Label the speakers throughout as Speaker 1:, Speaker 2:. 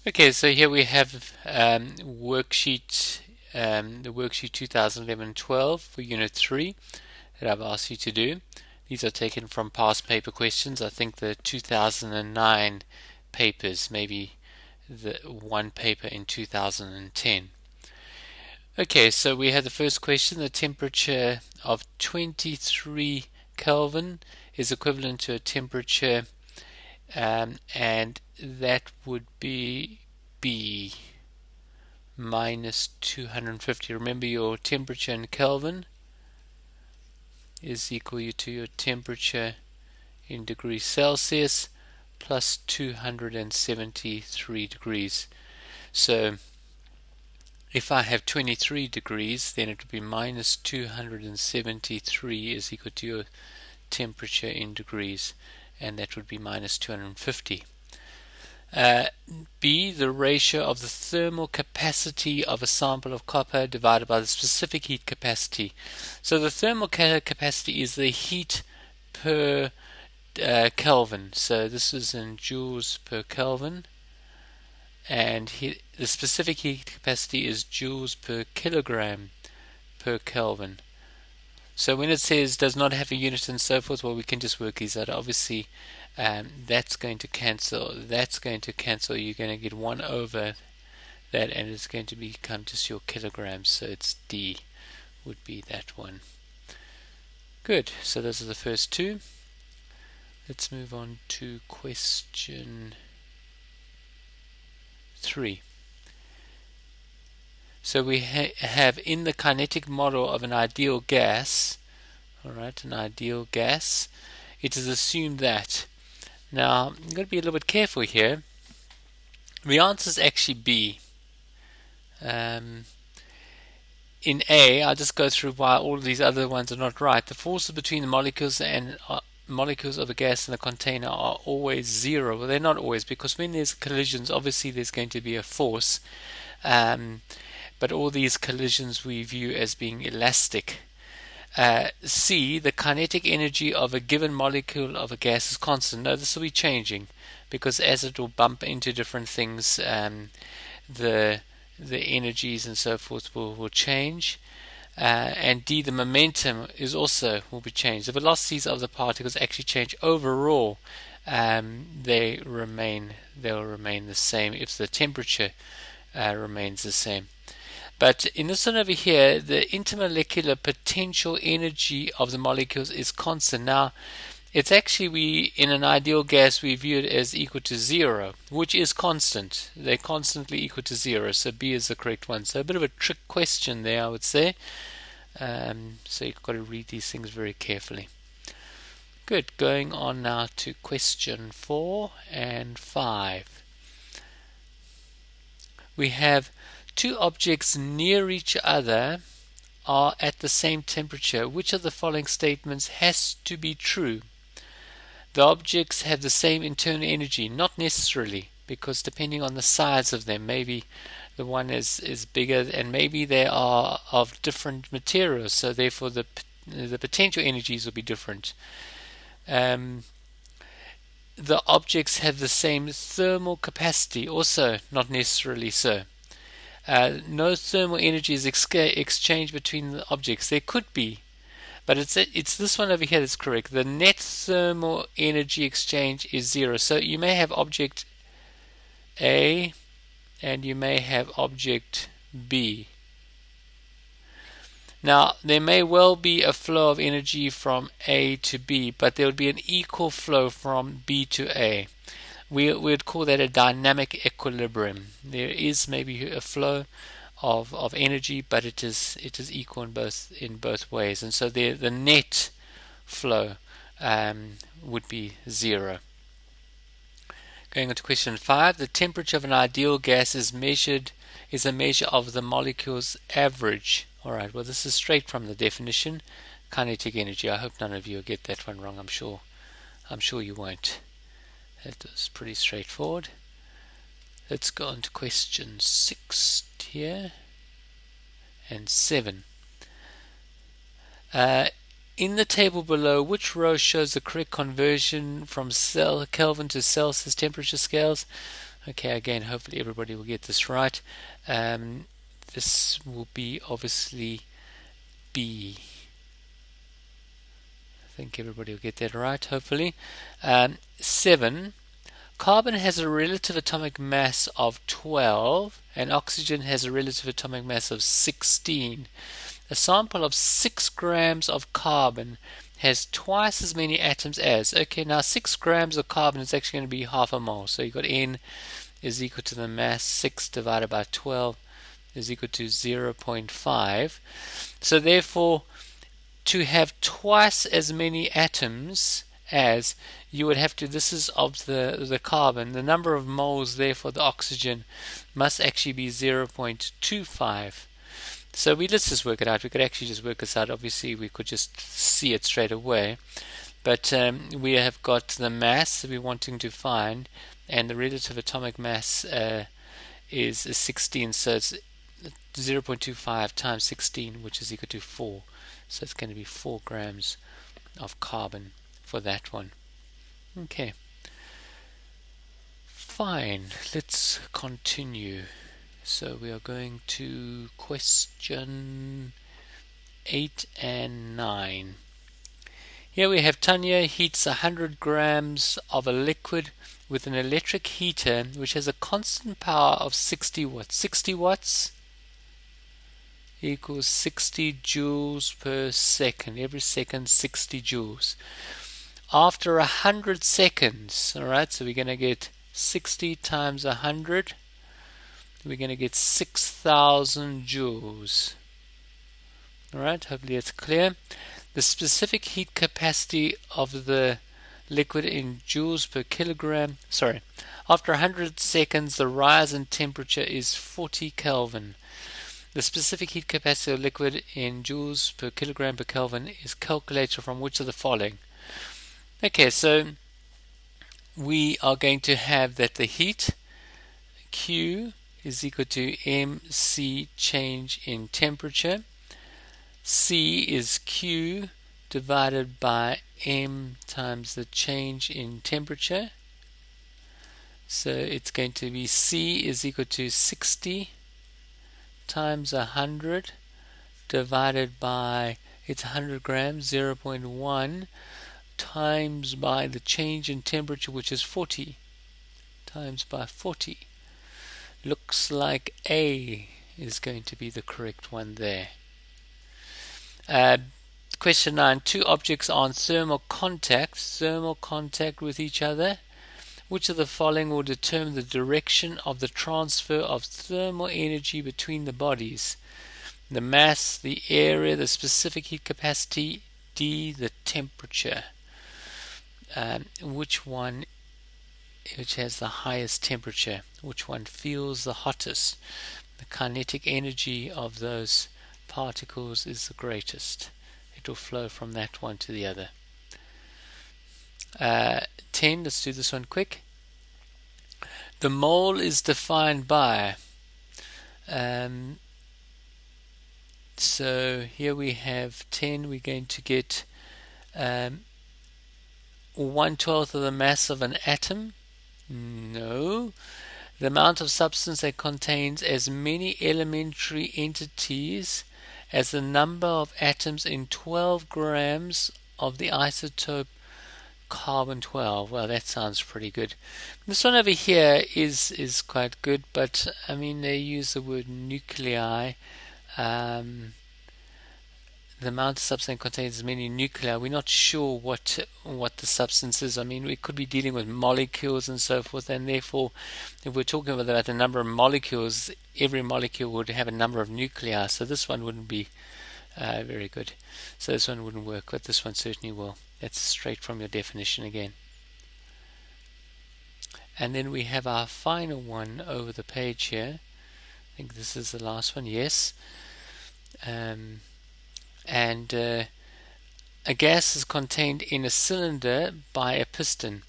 Speaker 1: Okay, so here we have worksheet, the worksheet 2011-12 for Unit 3 that I've asked you to do. These are taken from past paper questions. I think the 2009 papers, maybe the one paper in 2010. Okay, so we have the first question. The temperature of 23 Kelvin is equivalent to a temperature, and that would be B minus 250. Remember, your temperature in Kelvin is equal to your temperature in degrees Celsius plus 273 degrees. So if I have 23 degrees, then it would be minus 273 is equal to your temperature in degrees, and that would be minus 250. B, the ratio of the thermal capacity of a sample of copper divided by the specific heat capacity. So the thermal capacity is the heat per Kelvin. So this is in joules per Kelvin, and the specific heat capacity is joules per kilogram per Kelvin. So when it says does not have a unit and so forth, well, we can just work these out. Obviously, that's going to cancel. That's going to cancel. You're going to get 1 over that, and it's going to become just your kilograms. So it's D would be that one. Good. So those are the first two. Let's move on to question 3. So we have in the kinetic model of an ideal gas, alright, an ideal gas, it is assumed that. Now, you've got to be a little bit careful here. The answer is actually B. In A, I'll just go through why all of these other ones are not right. The forces between the molecules and molecules of a gas in a container are always zero. Well, they're not always, because when there's collisions, obviously there's going to be a force. But all these collisions we view as being elastic. C, the kinetic energy of a given molecule of a gas is constant. No, this will be changing, because as it will bump into different things, the energies and so forth will change. And D, the momentum is also will be changed. The velocities of the particles actually change overall. They'll remain the same if the temperature remains the same. But in this one over here, the intermolecular potential energy of the molecules is constant. Now, it's actually, in an ideal gas, we view it as equal to 0, which is constant. They're constantly equal to 0, so B is the correct one. So a bit of a trick question there, I would say. So you've got to read these things very carefully. Good. Going on now to question 4 and 5. We have two objects near each other are at the same temperature. Which of the following statements has to be true? The objects have the same internal energy. Not necessarily, because depending on the size of them, maybe the one is bigger, and maybe they are of different materials, so therefore the potential energies will be different. The objects have the same thermal capacity. Also not necessarily so. No thermal energy is exchanged between the objects. There could be, but it's this one over here that's correct. The net thermal energy exchange is 0. So you may have object A and you may have object B. Now, there may well be a flow of energy from A to B, but there would be an equal flow from B to A. We would call that a dynamic equilibrium. There is maybe a flow of energy, but it is equal in both ways, and so the net flow would be 0. Going on to question 5, the temperature of an ideal gas is a measure of the molecule's average. All right. Well, this is straight from the definition, kinetic energy. I hope none of you will get that one wrong. I'm sure you won't. That was pretty straightforward. Let's go on to question 6 here and 7. In the table below, which row shows the correct conversion from Kelvin to Celsius temperature scales? Okay, again, hopefully everybody will get this right. This will be obviously B. I think everybody will get that right, hopefully. 7. Carbon has a relative atomic mass of 12 and oxygen has a relative atomic mass of 16. A sample of 6 grams of carbon has twice as many atoms as. Okay, now 6 grams of carbon is actually going to be half a mole. So you've got N is equal to the mass 6 divided by 12 is equal to 0.5. So therefore, to have twice as many atoms as, you would have to, this is of the carbon, the number of moles there for the oxygen must actually be 0.25. So let's just work it out. We could actually just work this out. Obviously, we could just see it straight away. But we have got the mass that we're wanting to find, and the relative atomic mass is 16. So it's 0.25 times 16, which is equal to 4. So it's going to be 4 grams of carbon for that one. Okay. Fine. Let's continue. So we are going to question 8 and 9. Here we have Tanya heats 100 grams of a liquid with an electric heater which has a constant power of 60 watts. 60 watts equals 60 joules per second. Every second 60 joules. After 100 seconds, alright, so we're going to get 60 times 100. We're going to get 6,000 joules. Alright, hopefully it's clear. The specific heat capacity of the liquid in joules per kilogram. After 100 seconds, the rise in temperature is 40 Kelvin. The specific heat capacity of liquid in joules per kilogram per Kelvin is calculated from which of the following? Okay, so we are going to have that the heat Q is equal to mc change in temperature. C is Q divided by m times the change in temperature. So it's going to be C is equal to 60 times 100 divided by, it's 100 grams, 0.1 times by the change in temperature, which is 40 times by 40. Looks like A is going to be the correct one there. Question 9. Two objects are in thermal contact with each other. Which of the following will determine the direction of the transfer of thermal energy between the bodies? The mass, the area, the specific heat capacity, D, the temperature. Which one which has the highest temperature? Which one feels the hottest? The kinetic energy of those particles is the greatest. It will flow from that one to the other. 10, let's do this one quick. The mole is defined by, so here we have 10, we're going to get 1/12 of the mass of an atom. No. The amount of substance that contains as many elementary entities as the number of atoms in 12 grams of the isotope carbon-12. Well, that sounds pretty good. This one over here is quite good, but I mean they use the word nuclei. The amount of substance contains as many nuclei. We're not sure what the substance is. I mean, we could be dealing with molecules and so forth, and therefore, if we're talking about the number of molecules, every molecule would have a number of nuclei. So this one wouldn't be very good. So this one wouldn't work, but this one certainly will. That's straight from your definition again. And then we have our final one over the page here. I think this is the last one. Yes. A gas is contained in a cylinder by a piston.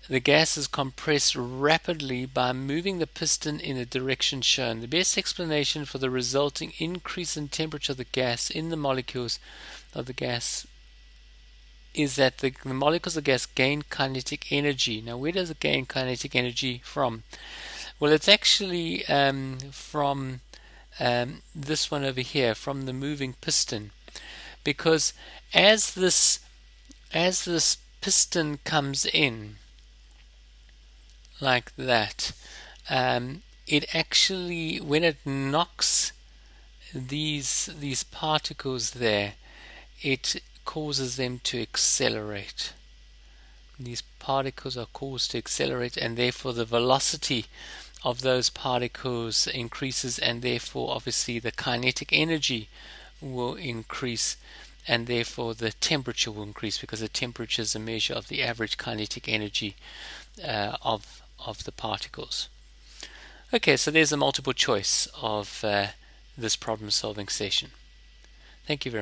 Speaker 1: The gas is compressed rapidly by moving the piston in the direction shown. The best explanation for the resulting increase in temperature of the gas in the molecules of the gas is that the molecules of gas gain kinetic energy. Now, where does it gain kinetic energy from? Well, it's actually from this one over here, from the moving piston, because as this piston comes in like that, it actually, when it knocks these particles there, it causes them to accelerate. These particles are caused to accelerate, and therefore the velocity of those particles increases, and therefore obviously the kinetic energy will increase, and therefore the temperature will increase, because the temperature is a measure of the average kinetic energy of the particles. Okay, so there's a multiple choice of this problem solving session. Thank you very much.